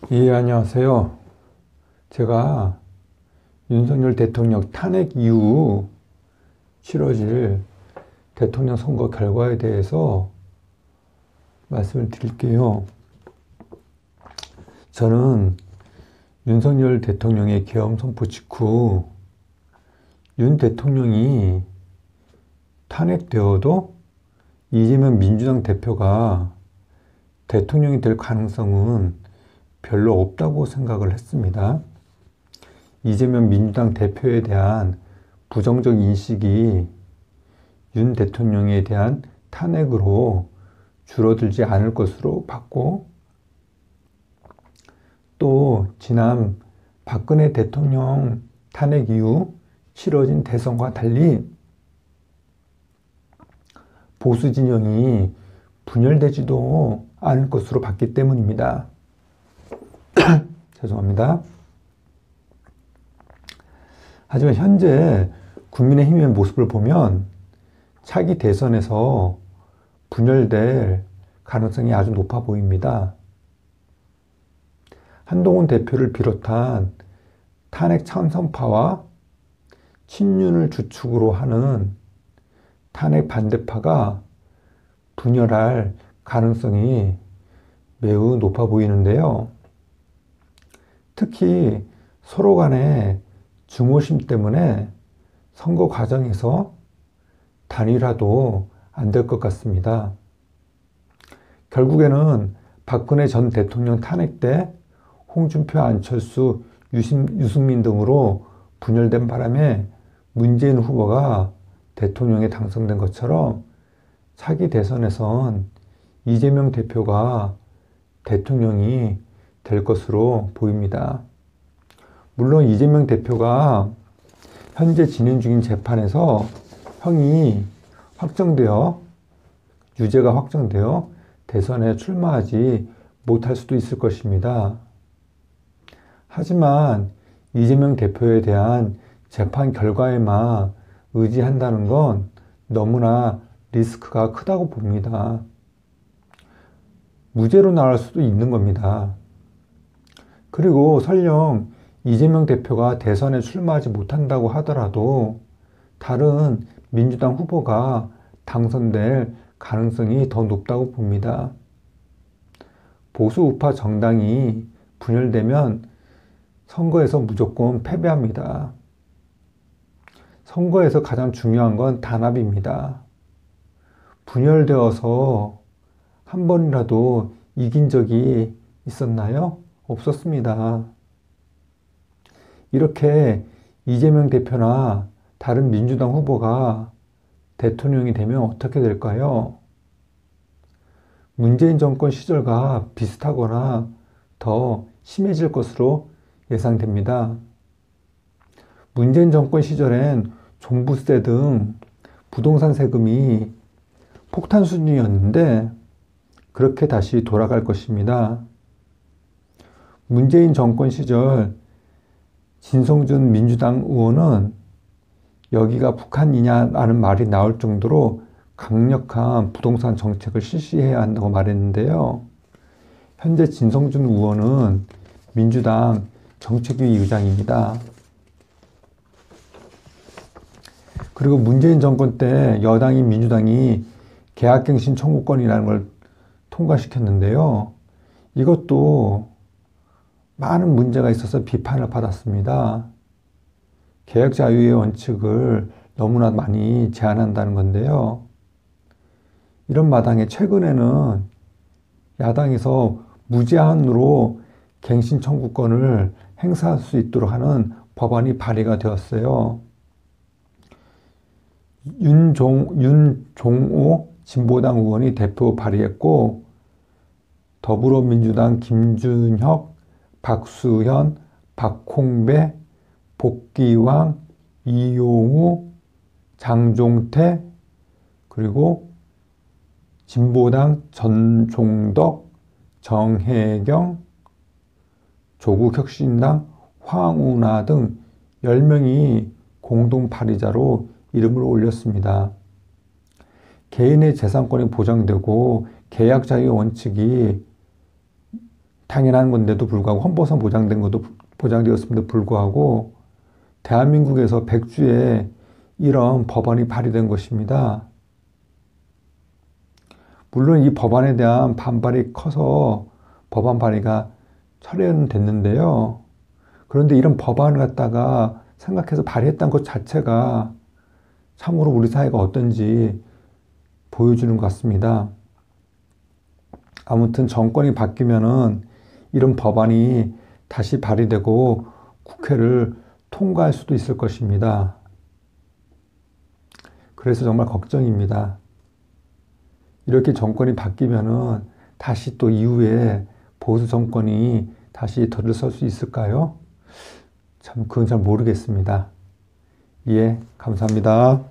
예, 안녕하세요. 제가 윤석열 대통령 탄핵 이후 치러질 대통령 선거 결과에 대해서 말씀을 드릴게요. 저는 윤석열 대통령의 계엄 선포 직후 윤 대통령이 탄핵되어도 이재명 민주당 대표가 대통령이 될 가능성은 별로 없다고 생각을 했습니다. 이재명 민주당 대표에 대한 부정적 인식이 윤 대통령에 대한 탄핵으로 줄어들지 않을 것으로 봤고, 또 지난 박근혜 대통령 탄핵 이후 치러진 대선과 달리 보수 진영이 분열되지도 않을 것으로 봤기 때문입니다. 죄송합니다. 하지만 현재 국민의힘의 모습을 보면 차기 대선에서 분열될 가능성이 아주 높아 보입니다. 한동훈 대표를 비롯한 탄핵 찬성파와 친윤을 주축으로 하는 탄핵 반대파가 분열할 가능성이 매우 높아 보이는데요. 특히 서로 간의 증오심 때문에 선거 과정에서 단일화도 안 될 것 같습니다. 결국에는 박근혜 전 대통령 탄핵 때 홍준표, 안철수, 유승민 등으로 분열된 바람에 문재인 후보가 대통령에 당선된 것처럼 차기 대선에선 이재명 대표가 대통령이 될 것으로 보입니다. 물론 이재명 대표가 현재 진행 중인 재판에서 형이 유죄가 확정되어 대선에 출마하지 못할 수도 있을 것입니다. 하지만 이재명 대표에 대한 재판 결과에만 의지한다는 건 너무나 리스크가 크다고 봅니다. 무죄로 나올 수도 있는 겁니다. 그리고 설령 이재명 대표가 대선에 출마하지 못한다고 하더라도 다른 민주당 후보가 당선될 가능성이 더 높다고 봅니다. 보수 우파 정당이 분열되면 선거에서 무조건 패배합니다. 선거에서 가장 중요한 건 단합입니다. 분열되어서 한 번이라도 이긴 적이 있었나요? 없었습니다. 이렇게 이재명 대표나 다른 민주당 후보가 대통령이 되면 어떻게 될까요? 문재인 정권 시절과 비슷하거나 더 심해질 것으로 예상됩니다. 문재인 정권 시절엔 종부세 등 부동산 세금이 폭탄 수준이었는데 그렇게 다시 돌아갈 것입니다. 문재인 정권 시절 진성준 민주당 의원은 여기가 북한이냐라는 말이 나올 정도로 강력한 부동산 정책을 실시해야 한다고 말했는데요. 현재 진성준 의원은 민주당 정책위 의장입니다. 그리고 문재인 정권 때 여당인 민주당이 계약갱신 청구권이라는 걸 통과시켰는데요. 이것도 많은 문제가 있어서 비판을 받았습니다. 개혁 자유의 원칙을 너무나 많이 제한한다는 건데요. 이런 마당에 최근에는 야당에서 무제한으로 갱신 청구권을 행사할 수 있도록 하는 법안이 발의가 되었어요. 윤종호 진보당 의원이 대표 발의했고, 더불어민주당 김준혁, 박수현, 박홍배, 복귀왕, 이용우, 장종태, 그리고 진보당 전종덕, 정혜경, 조국혁신당 황운하 등 10명이 공동 발의자로 이름을 올렸습니다. 개인의 재산권이 보장되고 계약 자유 원칙이 당연한 건데도 불구하고 헌법상 보장되었음에도 불구하고 대한민국에서 100주에 이런 법안이 발의된 것입니다. 물론 이 법안에 대한 반발이 커서 법안 발의가 철회는 됐는데요. 그런데 이런 법안을 갖다가 생각해서 발의했다는 것 자체가 참으로 우리 사회가 어떤지 보여주는 것 같습니다. 아무튼 정권이 바뀌면은 이런 법안이 다시 발의되고 국회를 통과할 수도 있을 것입니다. 그래서 정말 걱정입니다. 이렇게 정권이 바뀌면은 다시 또 이후에 보수 정권이 다시 들어설 수 있을까요? 참 그건 잘 모르겠습니다. 예, 감사합니다.